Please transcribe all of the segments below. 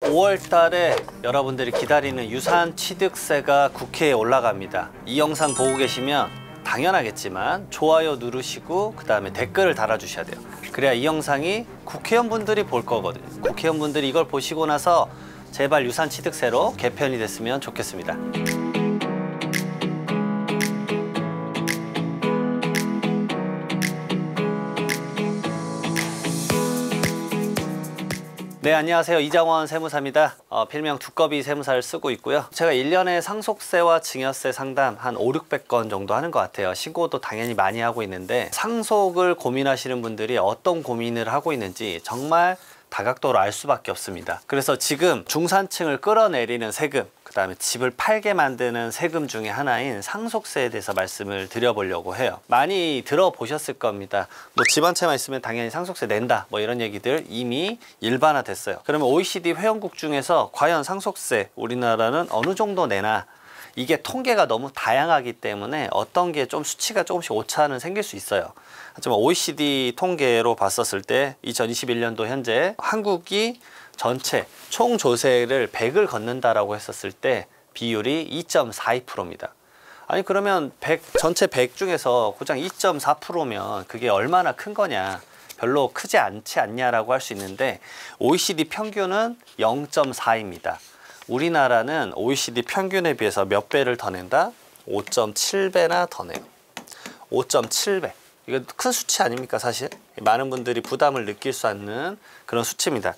5월 달에 여러분들이 기다리는 유산취득세가 국회에 올라갑니다. 이 영상 보고 계시면 당연하겠지만 좋아요 누르시고 그 다음에 댓글을 달아주셔야 돼요. 그래야 이 영상이 국회의원분들이 볼 거거든요. 국회의원분들이 이걸 보시고 나서 제발 유산취득세로 개편이 됐으면 좋겠습니다. 네, 안녕하세요. 이장원 세무사입니다. 필명 두꺼비 세무사를 쓰고 있고요. 제가 1년에 상속세와 증여세 상담 한 500~600건 정도 하는 것 같아요. 신고도 당연히 많이 하고 있는데 상속을 고민하시는 분들이 어떤 고민을 하고 있는지 정말 다각도로 알 수밖에 없습니다. 그래서 지금 중산층을 끌어내리는 세금, 그 다음에 집을 팔게 만드는 세금 중에 하나인 상속세에 대해서 말씀을 드려보려고 해요. 많이 들어보셨을 겁니다. 뭐 집 한 채만 있으면 당연히 상속세 낸다, 뭐 이런 얘기들 이미 일반화됐어요. 그러면 OECD 회원국 중에서 과연 상속세 우리나라는 어느 정도 내나, 이게 통계가 너무 다양하기 때문에 어떤 게 좀 수치가 조금씩 오차는 생길 수 있어요. 하지만 OECD 통계로 봤었을 때 2021년도 현재 한국이 전체 총 조세를 100을 걷는다라고 했었을 때 비율이 2.42%입니다. 아니 그러면 전체 100 중에서 고작 2.4%면 그게 얼마나 큰 거냐, 별로 크지 않지 않냐라고 할 수 있는데 OECD 평균은 0.4입니다. 우리나라는 OECD 평균에 비해서 몇 배를 더 낸다? 5.7배나 더 내요. 5.7배. 이거 큰 수치 아닙니까 사실? 많은 분들이 부담을 느낄 수 있는 그런 수치입니다.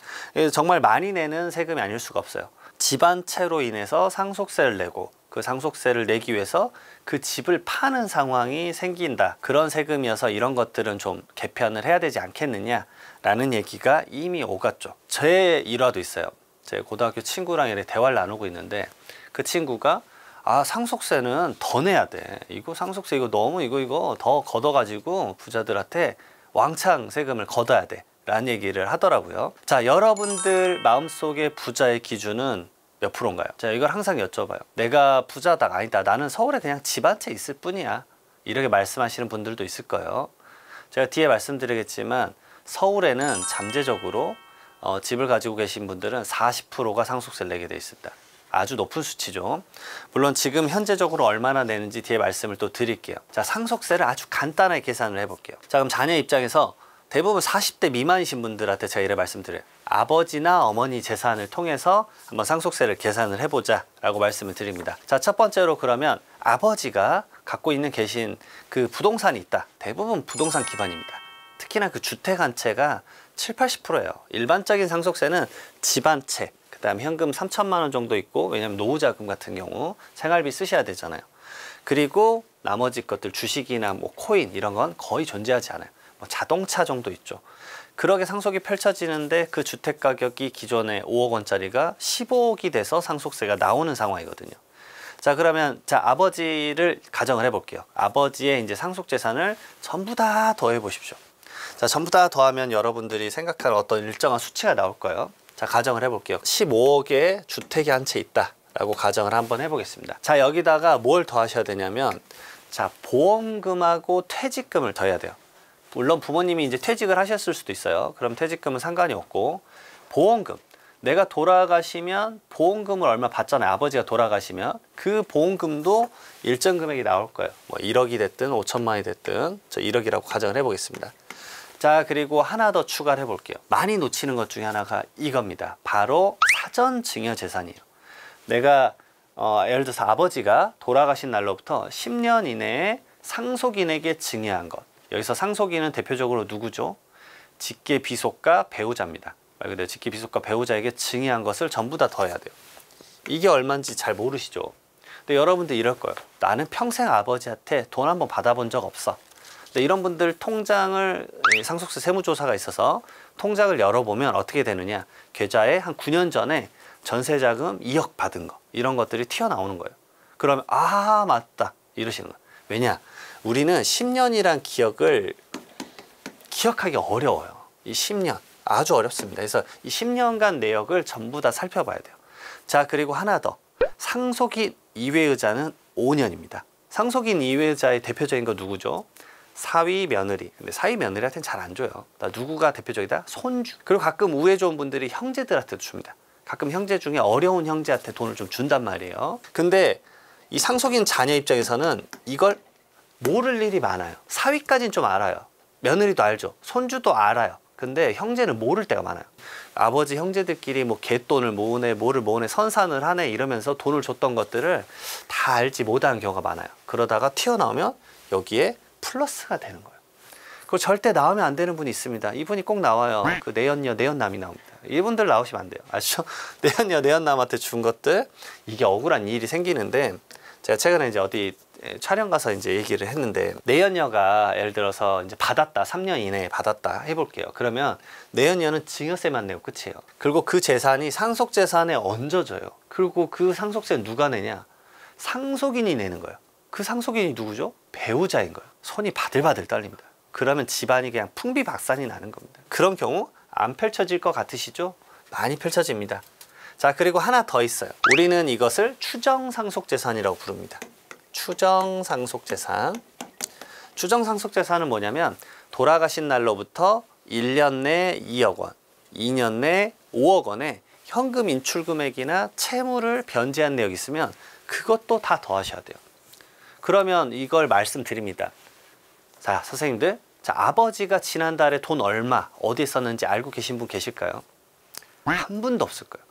정말 많이 내는 세금이 아닐 수가 없어요. 집 한 채로 인해서 상속세를 내고 그 상속세를 내기 위해서 그 집을 파는 상황이 생긴다. 그런 세금이어서 이런 것들은 좀 개편을 해야 되지 않겠느냐라는 얘기가 이미 오갔죠. 제 일화도 있어요. 제 고등학교 친구랑 이렇게 대화를 나누고 있는데 그 친구가 상속세는 더 내야 돼. 이거 상속세 이거 너무 이거 더 걷어가지고 부자들한테 왕창 세금을 걷어야 돼. 라는 얘기를 하더라고요. 자, 여러분들 마음속의 부자의 기준은 몇 프로인가요? 제가 이걸 항상 여쭤봐요. 내가 부자다, 아니다, 나는 서울에 그냥 집 한 채 있을 뿐이야. 이렇게 말씀하시는 분들도 있을 거예요. 제가 뒤에 말씀드리겠지만 서울에는 잠재적으로 집을 가지고 계신 분들은 40%가 상속세를 내게 돼 있습니다. 아주 높은 수치죠. 물론 지금 현재적으로 얼마나 내는지 뒤에 말씀을 또 드릴게요. 자, 상속세를 아주 간단하게 계산을 해볼게요. 자, 그럼 자녀 입장에서 대부분 40대 미만이신 분들한테 제가 이렇게 말씀드려요. 아버지나 어머니 재산을 통해서 한번 상속세를 계산을 해보자 라고 말씀을 드립니다. 자, 첫 번째로 그러면 아버지가 갖고 계신 그 부동산이 있다. 대부분 부동산 기반입니다. 특히나 그 주택 한 채가 70~80%예요. 일반적인 상속세는 집 한 채, 그 다음에 현금 3천만 원 정도 있고, 왜냐면 노후자금 같은 경우 생활비 쓰셔야 되잖아요. 그리고 나머지 것들 주식이나 뭐 코인 이런 건 거의 존재하지 않아요. 뭐 자동차 정도 있죠. 그렇게 상속이 펼쳐지는데 그 주택 가격이 기존에 5억 원짜리가 15억이 돼서 상속세가 나오는 상황이거든요. 자, 그러면 아버지를 가정을 해볼게요. 아버지의 이제 상속 재산을 전부 다 더해 보십시오. 자, 전부 다 더하면 여러분들이 생각하는 어떤 일정한 수치가 나올 거예요. 자, 가정을 해볼게요. 15억의 주택이 한 채 있다 라고 가정을 한번 해보겠습니다. 자, 여기다가 뭘 더하셔야 되냐면, 자, 보험금하고 퇴직금을 더해야 돼요. 물론 부모님이 이제 퇴직을 하셨을 수도 있어요. 그럼 퇴직금은 상관이 없고, 보험금, 내가 돌아가시면 보험금을 얼마 받잖아요. 아버지가 돌아가시면 그 보험금도 일정 금액이 나올 거예요. 뭐 1억이 됐든 5천만 원이 됐든, 저 1억이라고 가정을 해보겠습니다. 자, 그리고 하나 더 추가를 해볼게요. 많이 놓치는 것 중에 하나가 이겁니다. 바로 사전 증여 재산이에요. 내가 예를 들어서 아버지가 돌아가신 날로부터 10년 이내에 상속인에게 증여한 것. 여기서 상속인은 대표적으로 누구죠? 직계 비속과 배우자입니다. 말 그대로 직계 비속과 배우자에게 증여한 것을 전부 다 더해야 돼요. 이게 얼마인지 잘 모르시죠? 근데 여러분들 이럴 거예요. 나는 평생 아버지한테 돈 한번 받아본 적 없어. 근데 이런 분들 통장을, 상속세 세무조사가 있어서 통장을 열어보면 어떻게 되느냐, 계좌에 한 9년 전에 전세자금 2억 받은 거, 이런 것들이 튀어나오는 거예요. 그러면 맞다 이러시는 거예요. 왜냐, 우리는 10년이란 기억을 기억하기 어려워요. 이 10년 아주 어렵습니다. 그래서 이 10년간 내역을 전부 다 살펴봐야 돼요. 자, 그리고 하나 더, 상속인 이외의자는 5년입니다. 상속인 이외의자의 대표적인 거 누구죠? 사위 며느리. 근데 사위 며느리한테는 잘 안 줘요. 누구가 대표적이다? 손주. 그리고 가끔 우애 좋은 분들이 형제들한테도 줍니다. 가끔 형제 중에 어려운 형제한테 돈을 좀 준단 말이에요. 근데 이 상속인 자녀 입장에서는 이걸 모를 일이 많아요. 사위까지는 좀 알아요. 며느리도 알죠. 손주도 알아요. 근데 형제는 모를 때가 많아요. 아버지 형제들끼리 뭐 갯돈을 모으네, 뭐를 모으네, 선산을 하네 이러면서 돈을 줬던 것들을 다 알지 못하는 경우가 많아요. 그러다가 튀어나오면 여기에 플러스가 되는 거예요. 그거 절대 나오면 안 되는 분이 있습니다. 이분이 꼭 나와요. 그 내연녀, 내연남이 나옵니다. 이분들 나오시면 안 돼요. 아시죠? 내연녀, 내연남한테 준 것들, 이게 억울한 일이 생기는데, 제가 최근에 이제 어디 촬영 가서 이제 얘기를 했는데, 내연녀가 예를 들어서 이제 받았다, 3년 이내에 받았다 해볼게요. 그러면 내연녀는 증여세만 내고 끝이에요. 그리고 그 재산이 상속 재산에 얹어져요. 그리고 그 상속세는 누가 내냐? 상속인이 내는 거예요. 그 상속인이 누구죠? 배우자인 거예요. 손이 바들바들 떨립니다. 그러면 집안이 그냥 풍비박산이 나는 겁니다. 그런 경우 안 펼쳐질 것 같으시죠? 많이 펼쳐집니다. 자, 그리고 하나 더 있어요. 우리는 이것을 추정상속재산이라고 부릅니다. 추정상속재산. 추정상속재산은 뭐냐면 돌아가신 날로부터 1년 내 2억 원, 2년 내 5억 원의 현금 인출 금액이나 채무를 변제한 내역이 있으면 그것도 다 더하셔야 돼요. 그러면 이걸 말씀드립니다. 자, 선생님들, 자, 아버지가 지난달에 돈 얼마 어디에 썼는지 알고 계신 분 계실까요? 한 분도 없을 거예요.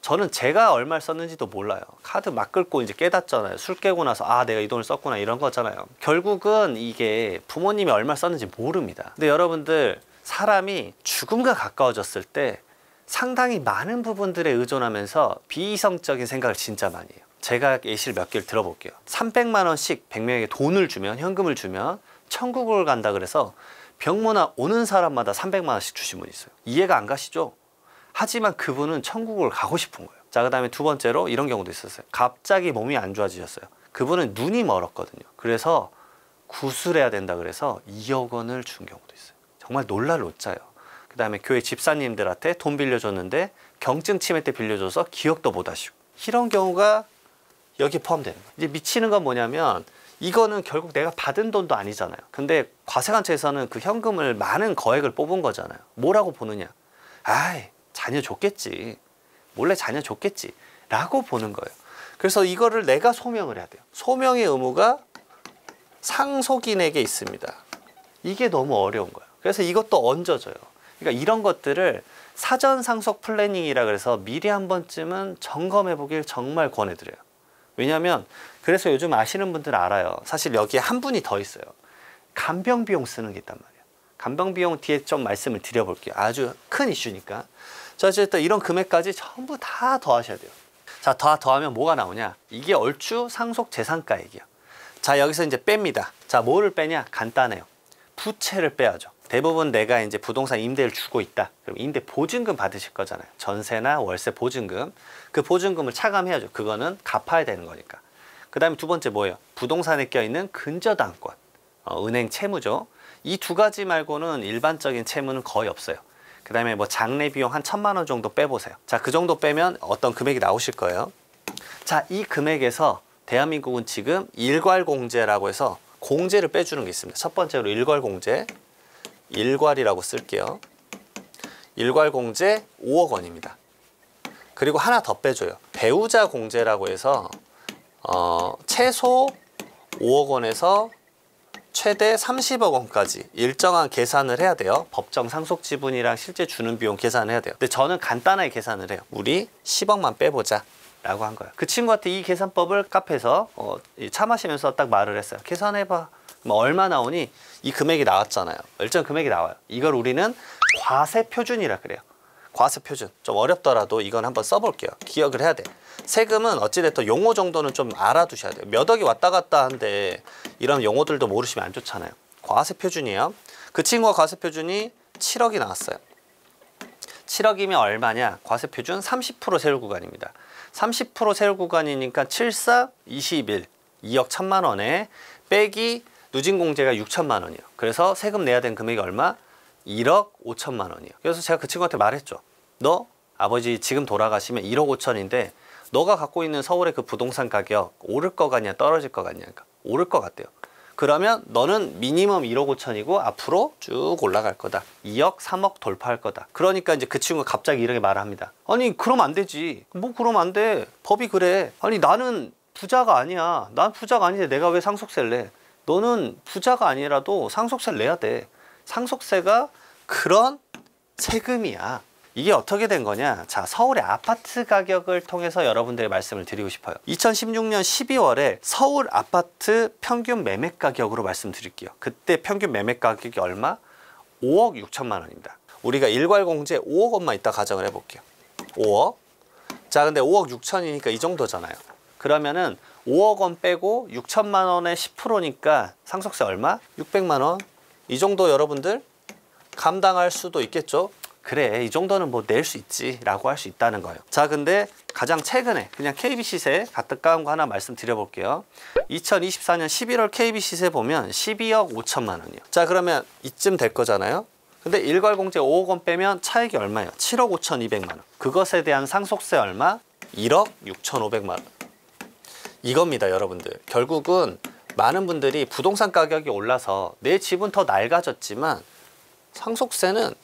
저는 제가 얼마를 썼는지도 몰라요. 카드 막 긁고 이제 깨닫잖아요. 술 깨고 나서 아, 내가 이 돈을 썼구나 이런 거잖아요. 결국은 이게 부모님이 얼마를 썼는지 모릅니다. 근데 여러분들, 사람이 죽음과 가까워졌을 때 상당히 많은 부분들에 의존하면서 비이성적인 생각을 진짜 많이 해요. 제가 예시를 몇 개를 들어볼게요. 300만 원씩 100명에게 돈을 주면, 현금을 주면 천국을 간다 그래서 병문안 오는 사람마다 300만 원씩 주신 분이 있어요. 이해가 안 가시죠? 하지만 그분은 천국을 가고 싶은 거예요. 자, 그 다음에 두 번째로 이런 경우도 있었어요. 갑자기 몸이 안 좋아지셨어요. 그분은 눈이 멀었거든요. 그래서 구술해야 된다 그래서 2억 원을 준 경우도 있어요. 정말 놀랄 노짜예요. 그 다음에 교회 집사님들한테 돈 빌려줬는데 경증 치매 때 빌려줘서 기억도 못 하시고, 이런 경우가 여기 포함되는 거예요. 이제 미치는 건 뭐냐면, 이거는 결국 내가 받은 돈도 아니잖아요. 근데 과세관청에서는 그 현금을 많은 거액을 뽑은 거잖아요. 뭐라고 보느냐? 아이, 자녀 줬겠지. 몰래 자녀 줬겠지. 라고 보는 거예요. 그래서 이거를 내가 소명을 해야 돼요. 소명의 의무가 상속인에게 있습니다. 이게 너무 어려운 거예요. 그래서 이것도 얹어져요. 그러니까 이런 것들을 사전 상속 플래닝이라 그래서 미리 한 번쯤은 점검해 보길 정말 권해드려요. 왜냐하면 그래서 요즘 아시는 분들은 알아요. 사실 여기에 한 분이 더 있어요. 간병 비용 쓰는 게 있단 말이에요. 간병 비용 뒤에 좀 말씀을 드려볼게요. 아주 큰 이슈니까. 자, 어쨌든 이런 금액까지 전부 다 더하셔야 돼요. 자, 다 더하면 뭐가 나오냐? 이게 얼추 상속 재산가액이야. 자, 여기서 이제 뺍니다. 자, 뭐를 빼냐? 간단해요. 부채를 빼야죠. 대부분 내가 이제 부동산 임대를 주고 있다. 그럼 임대 보증금 받으실 거잖아요. 전세나 월세 보증금. 그 보증금을 차감해야죠. 그거는 갚아야 되는 거니까. 그 다음에 두 번째 뭐예요? 부동산에 껴있는 근저당권. 은행 채무죠. 이 두 가지 말고는 일반적인 채무는 거의 없어요. 그 다음에 뭐 장례 비용 한 1,000만 원 정도 빼보세요. 자, 그 정도 빼면 어떤 금액이 나오실 거예요. 자, 이 금액에서 대한민국은 지금 일괄공제라고 해서 공제를 빼주는 게 있습니다. 첫 번째로 일괄공제. 일괄이라고 쓸게요. 일괄공제 5억 원입니다. 그리고 하나 더 빼줘요. 배우자 공제라고 해서 최소 5억 원에서 최대 30억 원까지 일정한 계산을 해야 돼요. 법정 상속 지분이랑 실제 주는 비용 계산을 해야 돼요. 근데 저는 간단하게 계산을 해요. 우리 10억만 빼보자 라고 한 거예요. 그 친구한테 이 계산법을 카페에서 차 마시면서 딱 말을 했어요. 계산해봐. 뭐 얼마 나오니? 이 금액이 나왔잖아요. 일정 금액이 나와요. 이걸 우리는 과세표준이라 그래요. 과세표준. 좀 어렵더라도 이건 한번 써볼게요. 기억을 해야 돼. 세금은 어찌됐든 용어 정도는 좀 알아두셔야 돼요. 몇 억이 왔다 갔다 한데 이런 용어들도 모르시면 안 좋잖아요. 과세표준이에요. 그 친구가 과세표준이 7억이 나왔어요. 7억이면 얼마냐? 과세표준 30% 세율 구간입니다. 30% 세율 구간이니까 7, 4, 21, 2억 1,000만 원에 빼기 누진공제가 6천만 원이에요. 그래서 세금 내야 되는 금액이 얼마? 1억 5천만 원이에요. 그래서 제가 그 친구한테 말했죠. 너 아버지 지금 돌아가시면 1억 5천인데 너가 갖고 있는 서울의 그 부동산 가격 오를 거 같냐 떨어질 거 같냐? 그러니까 오를 것 같대요. 그러면 너는 미니멈 1억 5천이고 앞으로 쭉 올라갈 거다. 2억, 3억 돌파할 거다. 그러니까 이제 그 친구가 갑자기 이렇게 말을 합니다. 아니 그럼 안 되지. 뭐 그럼 안 돼. 법이 그래. 아니 나는 부자가 아니야. 난 부자가 아닌데 내가 왜 상속세를 내? 너는 부자가 아니라도 상속세를 내야 돼. 상속세가 그런 세금이야. 이게 어떻게 된 거냐? 자, 서울의 아파트 가격을 통해서 여러분들의 말씀을 드리고 싶어요. 2016년 12월에 서울 아파트 평균 매매 가격으로 말씀드릴게요. 그때 평균 매매 가격이 얼마? 5억 6천만 원입니다. 우리가 일괄공제 5억 원만 이따 가정을 해볼게요. 5억. 자, 근데 5억 6천이니까 이 정도잖아요. 그러면은 5억 원 빼고 6천만 원의 10%니까 상속세 얼마? 600만 원. 이 정도 여러분들 감당할 수도 있겠죠? 그래, 이 정도는 뭐 낼 수 있지 라고 할 수 있다는 거예요. 자, 근데 가장 최근에 그냥 KB시세 가뜩가운 거 하나 말씀드려볼게요. 2024년 11월 KB시세 보면 12억 5천만 원이요. 자, 그러면 이쯤 될 거잖아요. 근데 일괄공제 5억 원 빼면 차익이 얼마예요? 7억 5,200만 원. 그것에 대한 상속세 얼마? 1억 6,500만 원. 이겁니다, 여러분들. 결국은 많은 분들이 부동산 가격이 올라서 내 집은 더 낡아졌지만 상속세는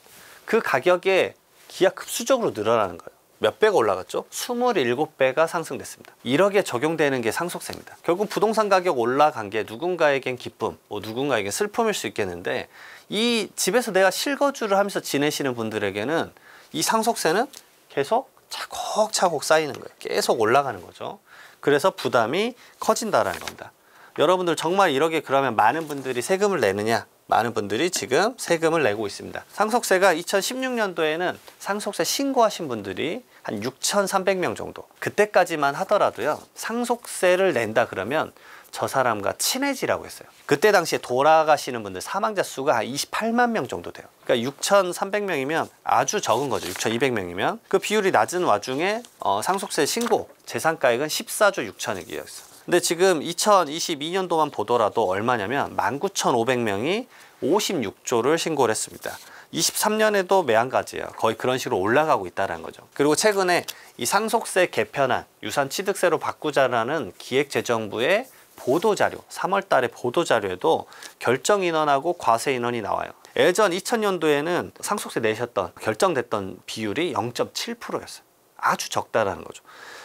그 가격에 기하급수적으로 늘어나는 거예요. 몇 배가 올라갔죠? 27배가 상승됐습니다. 1억에 적용되는 게 상속세입니다. 결국 부동산 가격 올라간 게 누군가에겐 기쁨, 뭐 누군가에겐 슬픔일 수 있겠는데 이 집에서 내가 실거주를 하면서 지내시는 분들에게는 이 상속세는 계속 차곡차곡 쌓이는 거예요. 계속 올라가는 거죠. 그래서 부담이 커진다라는 겁니다. 여러분들 정말 1억에 그러면 많은 분들이 세금을 내느냐? 많은 분들이 지금 세금을 내고 있습니다. 상속세가 2016년도에는 상속세 신고하신 분들이 한 6,300명 정도. 그때까지만 하더라도요. 상속세를 낸다 그러면 저 사람과 친해지라고 했어요. 그때 당시에 돌아가시는 분들 사망자 수가 한 28만 명 정도 돼요. 그러니까 6,300명이면 아주 적은 거죠. 6,200명이면. 그 비율이 낮은 와중에 상속세 신고 재산가액은 14조 6천억이었어요. 근데 지금 2022년도만 보더라도 얼마냐면 19,500명이 56조를 신고를 했습니다. 23년에도 매한가지예요. 거의 그런 식으로 올라가고 있다는 거죠. 그리고 최근에 이 상속세 개편안, 유산취득세로 바꾸자라는 기획재정부의 보도자료, 3월 달에 보도자료에도 결정 인원하고 과세 인원이 나와요. 예전 2000년도에는 상속세 내셨던, 결정됐던 비율이 0.7%였어요. 아주 적다라는 거죠.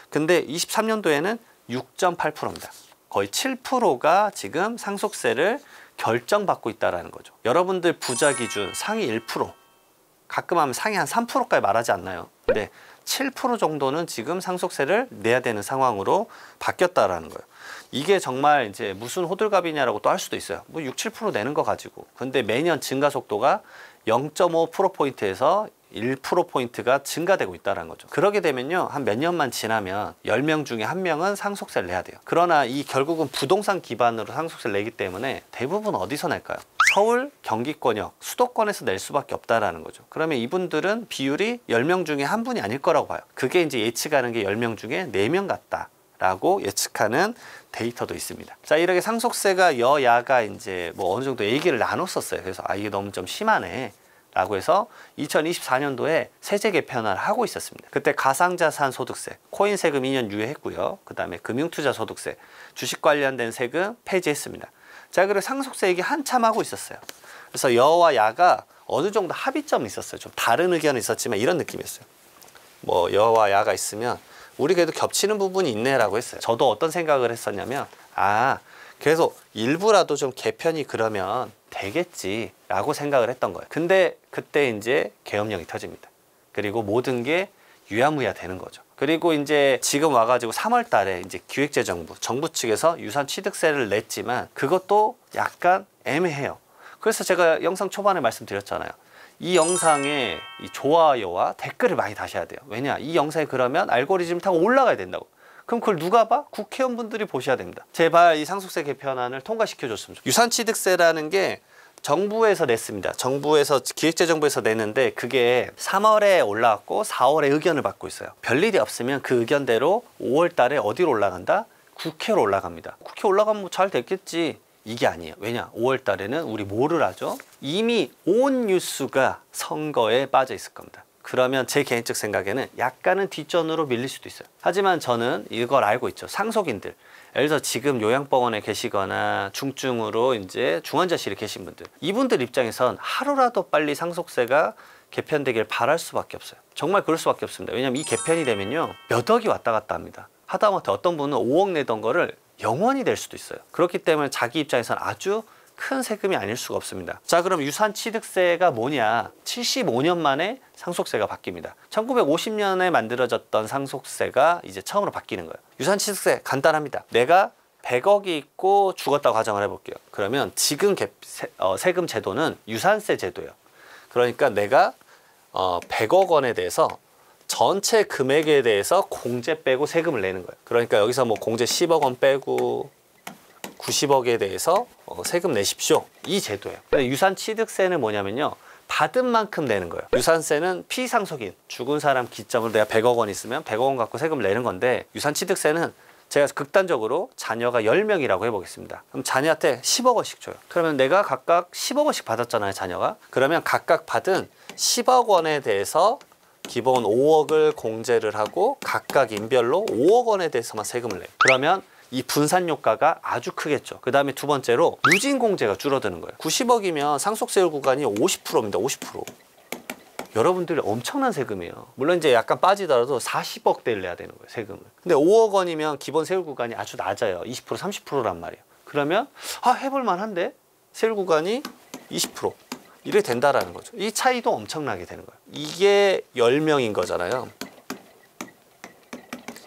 근데 23년도에는 6.8%입니다. 거의 7%가 지금 상속세를 결정받고 있다는 거죠. 여러분들 부자 기준 상위 1%, 가끔 하면 상위 한 3%까지 말하지 않나요? 근데 7% 정도는 지금 상속세를 내야 되는 상황으로 바뀌었다라는 거예요. 이게 정말 이제 무슨 호들갑이냐라고 또 할 수도 있어요. 뭐 6, 7% 내는 거 가지고. 근데 매년 증가 속도가 0.5%포인트에서 1%포인트가 증가되고 있다는 거죠. 그러게 되면요, 한 몇 년만 지나면 10명 중에 1명은 상속세를 내야 돼요. 그러나 이 결국은 부동산 기반으로 상속세를 내기 때문에 대부분 어디서 낼까요? 서울, 경기권역, 수도권에서 낼 수밖에 없다라는 거죠. 그러면 이분들은 비율이 10명 중에 한 분이 아닐 거라고 봐요. 그게 이제 예측하는 게 10명 중에 4명 같다 라고 예측하는 데이터도 있습니다. 자, 이렇게 상속세가 여야가 이제 뭐 어느 정도 얘기를 나눴었어요. 그래서 이게 너무 좀 심하네 라고 해서 2024년도에 세제 개편을 하고 있었습니다. 그때 가상자산 소득세, 코인 세금 2년 유예했고요. 그 다음에 금융투자 소득세, 주식 관련된 세금 폐지했습니다. 자, 그리고 상속세 얘기 한참 하고 있었어요. 그래서 여와 야가 어느 정도 합의점이 있었어요. 좀 다른 의견은 있었지만 이런 느낌이었어요. 뭐 여와 야가 있으면 우리 그래도 겹치는 부분이 있네라고 했어요. 저도 어떤 생각을 했었냐면 그래서 일부라도 좀 개편이 그러면 되겠지라고 생각을 했던 거예요. 근데 그때 이제 계엄령이 터집니다. 그리고 모든 게 유야무야 되는 거죠. 그리고 이제 지금 와가지고 3월 달에 이제 기획재정부, 정부 측에서 유산취득세를 냈지만 그것도 약간 애매해요. 그래서 제가 영상 초반에 말씀드렸잖아요. 이 영상에 이 좋아요와 댓글을 많이 다셔야 돼요. 왜냐? 이 영상이 그러면 알고리즘 타고 올라가야 된다고. 그럼 그걸 누가 봐? 국회의원분들이 보셔야 됩니다. 제발 이 상속세 개편안을 통과시켜줬으면 좋겠어요. 유산취득세라는 게 정부에서 냈습니다. 정부에서 기획재정부에서 냈는데 그게 3월에 올라왔고 4월에 의견을 받고 있어요. 별일이 없으면 그 의견대로 5월 달에 어디로 올라간다? 국회로 올라갑니다. 국회 올라가면 뭐 잘 됐겠지. 이게 아니에요. 왜냐? 5월 달에는 우리 뭐를 하죠? 이미 온 뉴스가 선거에 빠져 있을 겁니다. 그러면 제 개인적 생각에는 약간은 뒷전으로 밀릴 수도 있어요. 하지만 저는 이걸 알고 있죠. 상속인들, 예를 들어 지금 요양병원에 계시거나 중증으로 이제 중환자실에 계신 분들, 이분들 입장에선 하루라도 빨리 상속세가 개편되길 바랄 수밖에 없어요. 정말 그럴 수밖에 없습니다. 왜냐하면 이 개편이 되면요, 몇 억이 왔다 갔다 합니다. 하다못해 어떤 분은 5억 내던 거를 0원이 될 수도 있어요. 그렇기 때문에 자기 입장에서는 아주 큰 세금이 아닐 수가 없습니다. 자, 그럼 유산취득세가 뭐냐? 75년 만에 상속세가 바뀝니다. 1950년에 만들어졌던 상속세가 이제 처음으로 바뀌는 거예요. 유산취득세 간단합니다. 내가 100억이 있고 죽었다고 가정을 해볼게요. 그러면 지금 세금 제도는 유산세 제도예요. 그러니까 내가 100억 원에 대해서 전체 금액에 대해서 공제 빼고 세금을 내는 거예요. 그러니까 여기서 뭐 공제 10억 원 빼고 90억에 대해서 세금 내십시오. 이 제도예요. 유산취득세는 뭐냐면요, 받은 만큼 내는 거예요. 유산세는 피상속인, 죽은 사람 기점으로 내가 100억 원 있으면 100억 원 갖고 세금을 내는 건데, 유산취득세는 제가 극단적으로 자녀가 10명이라고 해보겠습니다. 그럼 자녀한테 10억 원씩 줘요. 그러면 내가 각각 10억 원씩 받았잖아요, 자녀가. 그러면 각각 받은 10억 원에 대해서 기본 5억을 공제를 하고 각각 인별로 5억 원에 대해서만 세금을 내요. 그러면 이 분산 효과가 아주 크겠죠. 그 다음에 두 번째로 누진 공제가 줄어드는 거예요. 90억이면 상속세율 구간이 50%입니다. 50%. 여러분들이 엄청난 세금이에요. 물론 이제 약간 빠지더라도 40억대를 내야 되는 거예요, 세금을. 근데 5억 원이면 기본 세율 구간이 아주 낮아요. 20%, 30%란 말이에요. 그러면 해볼 만한데? 세율 구간이 20%. 이렇게 된다라는 거죠. 이 차이도 엄청나게 되는 거예요. 이게 10명인 거잖아요.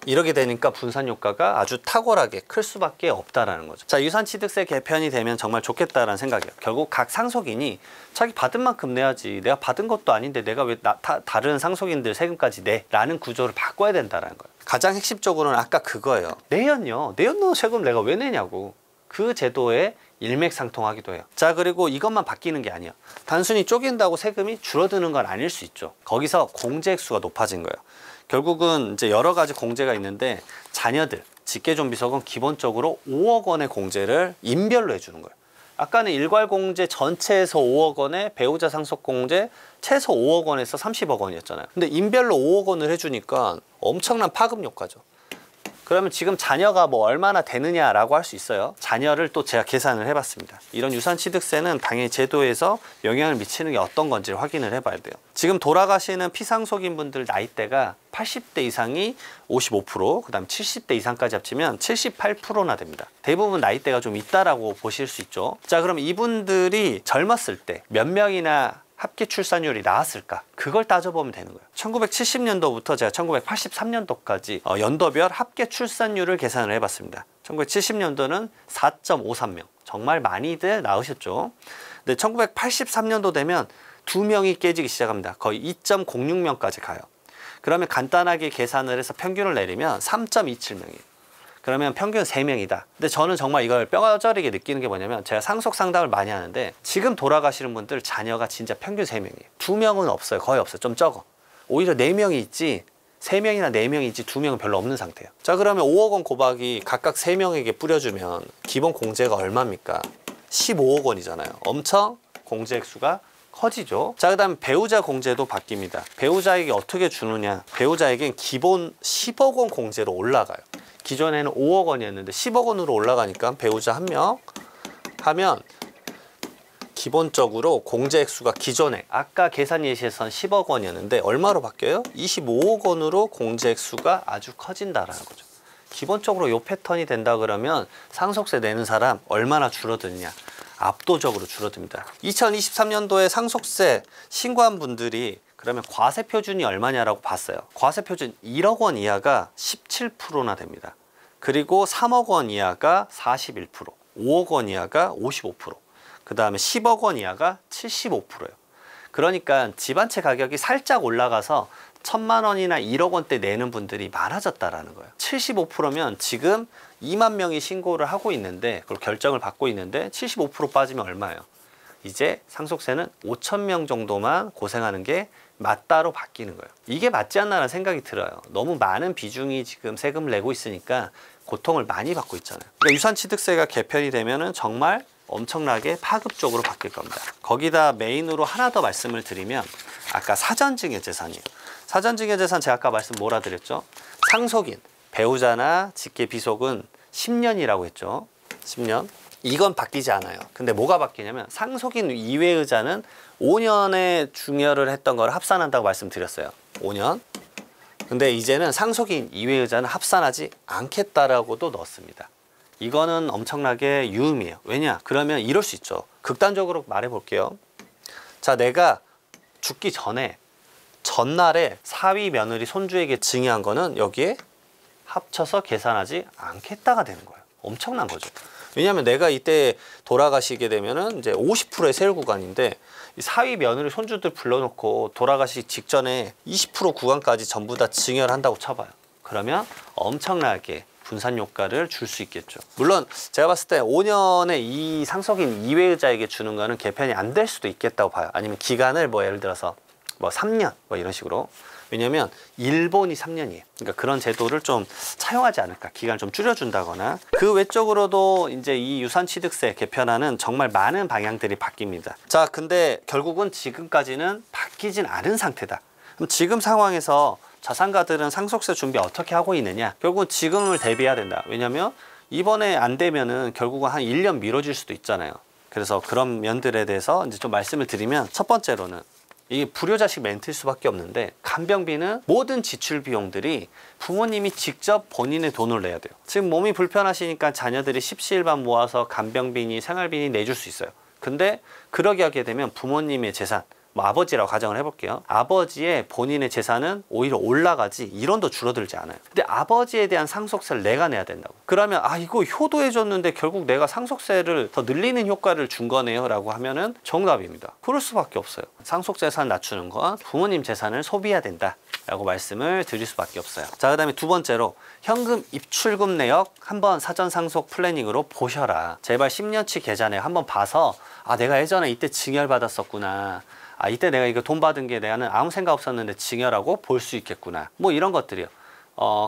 이렇게 되니까 분산 효과가 아주 탁월하게 클 수밖에 없다라는 거죠. 자, 유산취득세 개편이 되면 정말 좋겠다라는 생각이에요. 결국 각 상속인이 자기 받은 만큼 내야지, 내가 받은 것도 아닌데 내가 왜 다른 상속인들 세금까지 내? 라는 구조를 바꿔야 된다라는 거예요. 가장 핵심적으로는 아까 그거예요. 내연요. 내연 세금 내가 왜 내냐고. 그 제도에 일맥상통하기도 해요. 자, 그리고 이것만 바뀌는 게 아니에요. 단순히 쪼갠다고 세금이 줄어드는 건 아닐 수 있죠. 거기서 공제 액수가 높아진 거예요. 결국은 이제 여러 가지 공제가 있는데, 자녀들, 직계존비속은 기본적으로 5억 원의 공제를 인별로 해주는 거예요. 아까는 일괄공제 전체에서 5억 원에 배우자 상속공제 최소 5억 원에서 30억 원이었잖아요. 근데 인별로 5억 원을 해주니까 엄청난 파급 효과죠. 그러면 지금 자녀가 뭐 얼마나 되느냐라고 할 수 있어요. 자녀를 또 제가 계산을 해봤습니다. 이런 유산취득세는 당연히 제도에서 영향을 미치는 게 어떤 건지를 확인을 해봐야 돼요. 지금 돌아가시는 피상속인 분들 나이대가 80대 이상이 55%, 그 다음 70대 이상까지 합치면 78%나 됩니다. 대부분 나이대가 좀 있다라고 보실 수 있죠. 자, 그럼 이분들이 젊었을 때 몇 명이나 합계 출산율이 나왔을까? 그걸 따져보면 되는 거예요. 1970년도부터 제가 1983년도까지 연도별 합계 출산율을 계산을 해봤습니다. 1970년도는 4.53명. 정말 많이들 낳으셨죠. 근데 1983년도 되면 2명이 깨지기 시작합니다. 거의 2.06명까지 가요. 그러면 간단하게 계산을 해서 평균을 내리면 3.27명이에요. 그러면 평균 3명이다. 근데 저는 정말 이걸 뼈저리게 느끼는 게 뭐냐면, 제가 상속 상담을 많이 하는데 지금 돌아가시는 분들 자녀가 진짜 평균 3명이에요. 2명은 없어요. 거의 없어요. 좀 적어. 오히려 4명이 있지, 3명이나 4명이 있지 2명은 별로 없는 상태예요. 자, 그러면 5억 원 고박이 각각 3명에게 뿌려주면 기본 공제가 얼마입니까? 15억 원이잖아요. 엄청 공제 액수가 커지죠. 자, 그 다음에 배우자 공제도 바뀝니다. 배우자에게 어떻게 주느냐. 배우자에겐 기본 10억 원 공제로 올라가요. 기존에는 5억 원이었는데 10억 원으로 올라가니까 배우자 한 명 하면 기본적으로 공제 액수가 기존에 아까 계산 예시에선 10억 원이었는데 얼마로 바뀌어요? 25억 원으로 공제 액수가 아주 커진다라는 거죠. 기본적으로 요 패턴이 된다 그러면 상속세 내는 사람 얼마나 줄어드느냐. 압도적으로 줄어듭니다. 2023년도에 상속세 신고한 분들이 그러면 과세 표준이 얼마냐라고 봤어요. 과세 표준 1억 원 이하가 17%나 됩니다. 그리고 3억 원 이하가 41%, 5억 원 이하가 55%, 그 다음에 10억 원 이하가 75%예요. 그러니까 집 한 채 가격이 살짝 올라가서 1,000만 원이나 1억 원대 내는 분들이 많아졌다라는 거예요. 75%면 지금 2만 명이 신고를 하고 있는데, 그걸 결정을 받고 있는데 75% 빠지면 얼마예요? 이제 상속세는 5,000명 정도만 고생하는 게 맞다로 바뀌는 거예요. 이게 맞지 않나라는 생각이 들어요. 너무 많은 비중이 지금 세금을 내고 있으니까 고통을 많이 받고 있잖아요. 그러니까 유산취득세가 개편이 되면은 정말 엄청나게 파급적으로 바뀔 겁니다. 거기다 메인으로 하나 더 말씀을 드리면, 아까 사전증여재산이에요. 사전증여재산 제가 아까 말씀 뭐라 드렸죠? 상속인, 배우자나 직계 비속은 10년이라고 했죠. 10년. 이건 바뀌지 않아요. 근데 뭐가 바뀌냐면 상속인 이외의자는 5년에 증여를 했던 걸 합산한다고 말씀드렸어요. 5년. 근데 이제는 상속인 이외의자는 합산하지 않겠다라고도 넣었습니다. 이거는 엄청나게 유의미해요. 왜냐? 그러면 이럴 수 있죠. 극단적으로 말해 볼게요. 자, 내가 죽기 전에 전날에 사위 며느리 손주에게 증여한 거는 여기에 합쳐서 계산하지 않겠다가 되는 거예요. 엄청난 거죠. 왜냐하면 내가 이때 돌아가시게 되면은 이제 50%의 세율 구간인데 사위 며느리 손주들 불러놓고 돌아가시기 직전에 20% 구간까지 전부 다 증여를 한다고 쳐봐요. 그러면 엄청나게 분산 효과를 줄 수 있겠죠. 물론 제가 봤을 때 5년에 이 상속인 이외의자에게 주는 거는 개편이 안 될 수도 있겠다고 봐요. 아니면 기간을 뭐 예를 들어서 뭐 3년 뭐 이런 식으로. 왜냐면 일본이 3년이에요. 그러니까 그런 제도를 좀 차용하지 않을까. 기간을 좀 줄여준다거나. 그 외적으로도 이제 이 유산취득세 개편안은 정말 많은 방향들이 바뀝니다. 자, 근데 결국은 지금까지는 바뀌진 않은 상태다. 그럼 지금 상황에서 자산가들은 상속세 준비 어떻게 하고 있느냐? 결국은 지금을 대비해야 된다. 왜냐면 이번에 안 되면은 결국은 한 1년 미뤄질 수도 있잖아요. 그래서 그런 면들에 대해서 이제 좀 말씀을 드리면 첫 번째로는 이게 불효자식 멘트일 수밖에 없는데 간병비는 모든 지출 비용들이 부모님이 직접 본인의 돈을 내야 돼요. 지금 몸이 불편하시니까 자녀들이 십시일반 모아서 간병비니 생활비니 내줄 수 있어요. 근데 그러게 하게 되면 부모님의 재산, 뭐 아버지라고 가정을 해볼게요. 아버지의 본인의 재산은 오히려 올라가지 1원도 줄어들지 않아요. 근데 아버지에 대한 상속세를 내가 내야 된다고. 그러면 아 이거 효도해줬는데 결국 내가 상속세를 더 늘리는 효과를 준 거네요 라고 하면은 정답입니다. 그럴 수밖에 없어요. 상속재산 낮추는 건 부모님 재산을 소비해야 된다 라고 말씀을 드릴 수밖에 없어요. 자, 그 다음에 두 번째로 현금 입출금 내역 한번 사전 상속 플래닝으로 보셔라. 제발 10년치 계좌내역 한번 봐서 아 내가 예전에 이때 증여를 받았었구나. 아 이때 내가 이거 돈 받은 게 내가는 아무 생각 없었는데 증여라고 볼 수 있겠구나. 뭐 이런 것들이요.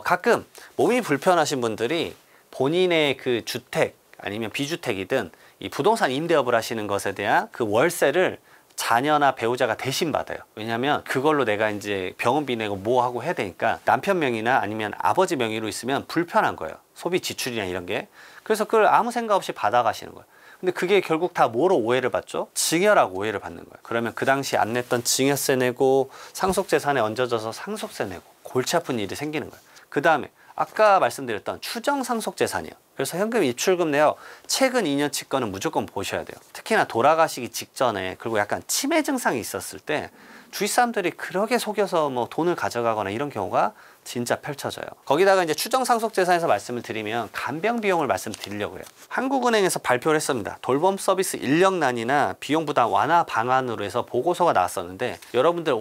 가끔 몸이 불편하신 분들이 본인의 그 주택 아니면 비주택이든 이 부동산 임대업을 하시는 것에 대한 그 월세를 자녀나 배우자가 대신 받아요. 왜냐하면 그걸로 내가 이제 병원비 내고 뭐 하고 해야 되니까 남편 명의나 아니면 아버지 명의로 있으면 불편한 거예요. 소비 지출이나 이런 게. 그래서 그걸 아무 생각 없이 받아가시는 거예요. 근데 그게 결국 다 뭐로 오해를 받죠? 증여라고 오해를 받는 거예요. 그러면 그 당시 안 냈던 증여세 내고 상속재산에 얹어져서 상속세 내고 골치 아픈 일이 생기는 거예요. 그 다음에 아까 말씀드렸던 추정상속재산이요. 그래서 현금 입출금 내역 최근 2년치 거는 무조건 보셔야 돼요. 특히나 돌아가시기 직전에 그리고 약간 치매 증상이 있었을 때 주위 사람들이 그렇게 속여서 뭐 돈을 가져가거나 이런 경우가 진짜 펼쳐져요. 거기다가 이제 추정상속재산에서 말씀을 드리면 간병 비용을 말씀드리려고 해요. 한국은행에서 발표를 했습니다. 돌봄 서비스 인력난이나 비용 부담 완화 방안으로 해서 보고서가 나왔었는데 여러분들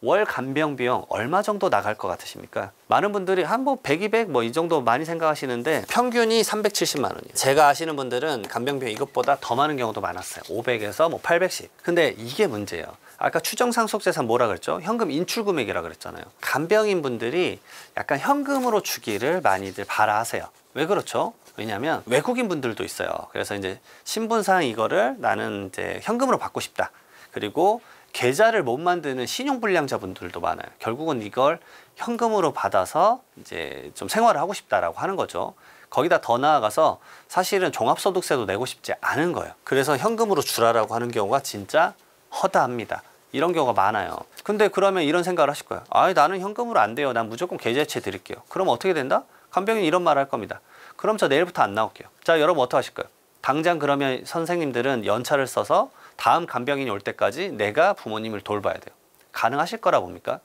월 간병 비용 얼마 정도 나갈 것 같으십니까? 많은 분들이 한 뭐 100, 200 뭐 이 정도 많이 생각하시는데 평균이 370만 원이에요. 제가 아시는 분들은 간병 비용 이것보다 더 많은 경우도 많았어요. 500에서 뭐 800씩. 근데 이게 문제예요. 아까 추정상속재산 뭐라 그랬죠? 현금 인출금액이라 그랬잖아요. 간병인 분들이 약간 현금으로 주기를 많이들 바라하세요. 왜 그렇죠? 왜냐하면 외국인 분들도 있어요. 그래서 이제 신분상 이거를 나는 이제 현금으로 받고 싶다. 그리고 계좌를 못 만드는 신용불량자분들도 많아요. 결국은 이걸 현금으로 받아서 이제 좀 생활을 하고 싶다라고 하는 거죠. 거기다 더 나아가서 사실은 종합소득세도 내고 싶지 않은 거예요. 그래서 현금으로 주라라고 하는 경우가 진짜 허다합니다. 이런 경우가 많아요. 근데 그러면 이런 생각을 하실 거예요. 아, 나는 현금으로 안 돼요. 난 무조건 계좌이체 드릴게요. 그럼 어떻게 된다? 간병인 이런 말 할 겁니다. 그럼 저 내일부터 안 나올게요. 자, 여러분 어떻게 하실 거예요? 당장 그러면 선생님들은 연차를 써서 다음 간병인이 올 때까지 내가 부모님을 돌봐야 돼요. 가능하실 거라 봅니까?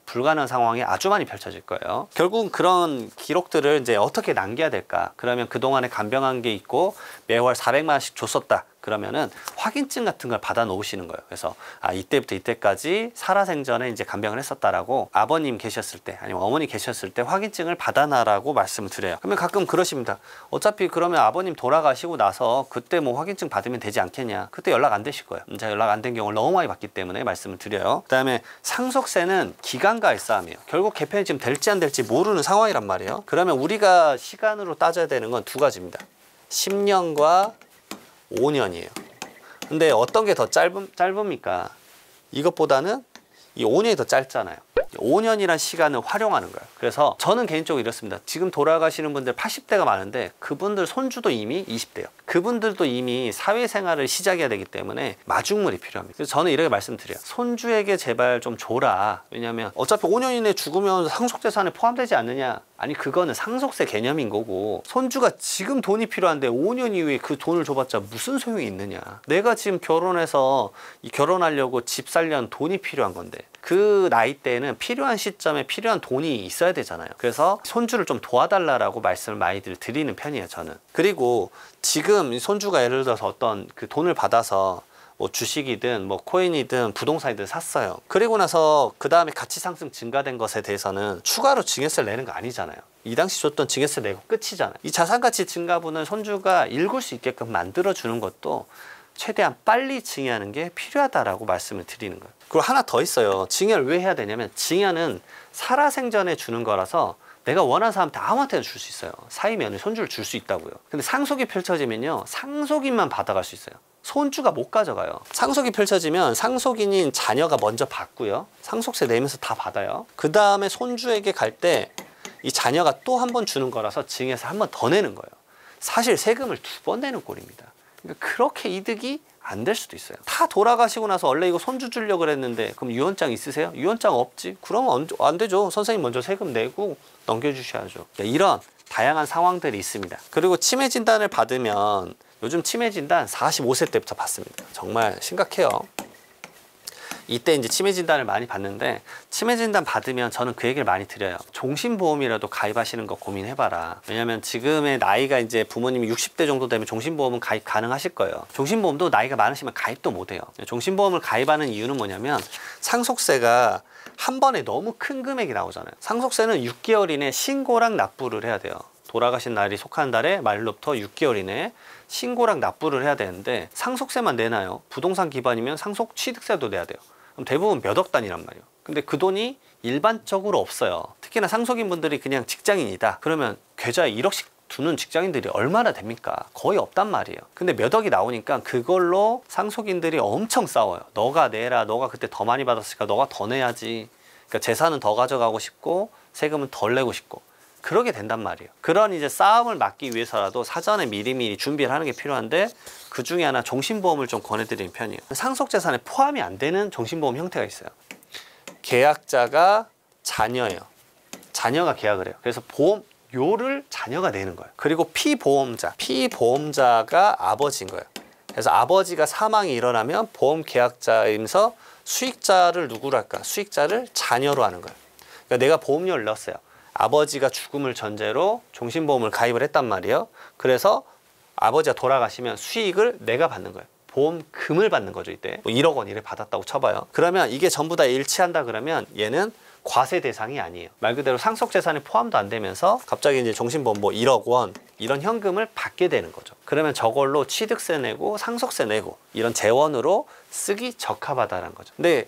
불가능한 상황이 아주 많이 펼쳐질 거예요. 결국은 그런 기록들을 이제 어떻게 남겨야 될까? 그러면 그동안에 간병한 게 있고 매월 400만 원씩 줬었다. 그러면은 확인증 같은 걸 받아 놓으시는 거예요. 그래서 아 이때부터 이때까지 살아생전에 이제 간병을 했었다라고 아버님 계셨을 때 아니면 어머니 계셨을 때 확인증을 받아놔라고 말씀을 드려요. 그러면 가끔 그러십니다. 어차피 그러면 아버님 돌아가시고 나서 그때 뭐 확인증 받으면 되지 않겠냐. 그때 연락 안 되실 거예요. 제가 연락 안 된 경우를 너무 많이 봤기 때문에 말씀을 드려요. 그 다음에 상속세는 기간과의 싸움이에요. 결국 개편이 지금 될지 안 될지 모르는 상황이란 말이에요. 그러면 우리가 시간으로 따져야 되는 건 두 가지입니다. 10년과 5년이에요. 근데 어떤 게 더 짧습니까? 이것보다는 이 5년이 더 짧잖아요. 5년이란 시간을 활용하는 거예요. 그래서 저는 개인적으로 이렇습니다. 지금 돌아가시는 분들 80대가 많은데 그분들 손주도 이미 20대예요. 그분들도 이미 사회생활을 시작해야 되기 때문에 마중물이 필요합니다. 그래서 저는 이렇게 말씀드려요. 손주에게 제발 좀 줘라. 왜냐하면 어차피 5년 이내에 죽으면 상속재산에 포함되지 않느냐. 아니 그거는 상속세 개념인 거고 손주가 지금 돈이 필요한데 5년 이후에 그 돈을 줘봤자 무슨 소용이 있느냐. 내가 지금 결혼해서 결혼하려고 집 살려는 돈이 필요한 건데 그 나이 때에는 필요한 시점에 필요한 돈이 있어야 되잖아요. 그래서 손주를 좀 도와달라고 말씀을 많이들 드리는 편이에요, 저는. 그리고 지금 손주가 예를 들어서 어떤 그 돈을 받아서 뭐 주식이든 뭐 코인이든 부동산이든 샀어요. 그리고 나서 그 다음에 가치 상승 증가된 것에 대해서는 추가로 증여세를 내는 거 아니잖아요. 이 당시 줬던 증여세 내고 끝이잖아요. 이 자산가치 증가분을 손주가 읽을 수 있게끔 만들어주는 것도 최대한 빨리 증여하는 게 필요하다라고 말씀을 드리는 거예요. 그리고 하나 더 있어요. 증여를 왜 해야 되냐면 증여는 살아생전에 주는 거라서 내가 원하는 사람한테 아무한테나 줄 수 있어요. 사이면 손주를 줄 수 있다고요. 근데 상속이 펼쳐지면요, 상속인만 받아갈 수 있어요. 손주가 못 가져가요. 상속이 펼쳐지면 상속인인 자녀가 먼저 받고요, 상속세 내면서 다 받아요. 그 다음에 손주에게 갈 때 이 자녀가 또 한 번 주는 거라서 증여세 한 번 더 내는 거예요. 사실 세금을 2번 내는 꼴입니다. 그러니까 그렇게 이득이 안 될 수도 있어요. 다 돌아가시고 나서 원래 이거 손주 주려고 그랬는데 그럼 유언장 있으세요? 유언장 없지? 그러면 안 되죠. 선생님 먼저 세금 내고 넘겨주셔야죠. 이런 다양한 상황들이 있습니다. 그리고 치매 진단을 받으면 요즘 치매 진단 45세 때부터 받습니다. 정말 심각해요. 이때 이제 치매 진단을 많이 받는데 치매 진단 받으면 저는 그 얘기를 많이 드려요. 종신보험이라도 가입하시는 거 고민해봐라. 왜냐면 지금의 나이가 이제 부모님이 60대 정도 되면 종신보험은 가입 가능하실 거예요. 종신보험도 나이가 많으시면 가입도 못해요. 종신보험을 가입하는 이유는 뭐냐면 상속세가 한 번에 너무 큰 금액이 나오잖아요. 상속세는 6개월 이내 신고랑 납부를 해야 돼요. 돌아가신 날이 속한 달에 말로부터 6개월 이내에 신고랑 납부를 해야 되는데 상속세만 내나요? 부동산 기반이면 상속 취득세도 내야 돼요. 그럼 대부분 몇 억 단위란 말이에요. 근데 그 돈이 일반적으로 없어요. 특히나 상속인 분들이 그냥 직장인이다. 그러면 계좌에 1억씩 두는 직장인들이 얼마나 됩니까? 거의 없단 말이에요. 근데 몇 억이 나오니까 그걸로 상속인들이 엄청 싸워요. 너가 내라. 너가 그때 더 많이 받았으니까 너가 더 내야지. 그러니까 재산은 더 가져가고 싶고 세금은 덜 내고 싶고. 그러게 된단 말이에요. 그런 이제 싸움을 막기 위해서라도 사전에 미리미리 준비를 하는 게 필요한데 그 중에 하나 종신보험을 좀 권해드리는 편이에요. 상속재산에 포함이 안 되는 종신보험 형태가 있어요. 계약자가 자녀예요. 자녀가 계약을 해요. 그래서 보험료를 자녀가 내는 거예요. 그리고 피보험자가 아버지인 거예요. 그래서 아버지가 사망이 일어나면 보험 계약자이면서 수익자를 누구로 할까? 수익자를 자녀로 하는 거예요. 그러니까 내가 보험료를 넣었어요. 아버지가 죽음을 전제로 종신보험을 가입을 했단 말이에요. 그래서 아버지가 돌아가시면 수익을 내가 받는 거예요. 보험금을 받는 거죠. 이때 뭐 1억 원 이를 받았다고 쳐봐요. 그러면 이게 전부 다 일치한다 그러면 얘는 과세 대상이 아니에요. 말 그대로 상속재산에 포함도 안 되면서 갑자기 이제 종신보험 뭐 1억 원 이런 현금을 받게 되는 거죠. 그러면 저걸로 취득세 내고 상속세 내고 이런 재원으로 쓰기 적합하다는 거죠. 근데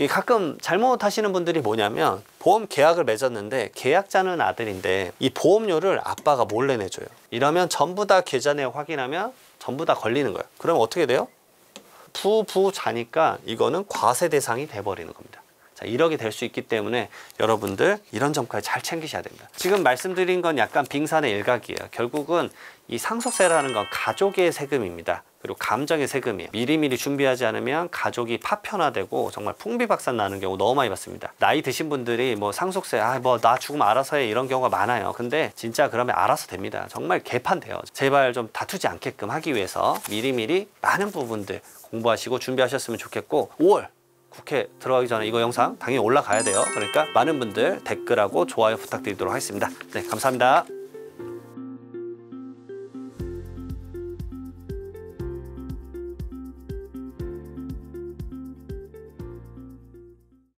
가끔 잘못하시는 분들이 뭐냐면 보험 계약을 맺었는데 계약자는 아들인데 이 보험료를 아빠가 몰래 내줘요. 이러면 전부 다 계좌 내역 확인하면 전부 다 걸리는 거예요. 그럼 어떻게 돼요? 부자니까 이거는 과세 대상이 돼버리는 겁니다. 자, 1억이 될 수 있기 때문에 여러분들 이런 점까지 잘 챙기셔야 됩니다. 지금 말씀드린 건 약간 빙산의 일각이에요. 결국은 이 상속세라는 건 가족의 세금입니다. 그리고 감정의 세금이에요. 미리미리 준비하지 않으면 가족이 파편화되고 정말 풍비박산 나는 경우 너무 많이 봤습니다. 나이 드신 분들이 뭐 상속세 뭐 나 죽으면 알아서 해 이런 경우가 많아요. 근데 진짜 그러면 알아서 됩니다. 정말 개판돼요. 제발 좀 다투지 않게끔 하기 위해서 미리미리 많은 부분들 공부하시고 준비하셨으면 좋겠고 5월 국회 들어가기 전에 이거 영상 당연히 올라가야 돼요. 그러니까 많은 분들 댓글하고 좋아요 부탁드리도록 하겠습니다. 네, 감사합니다.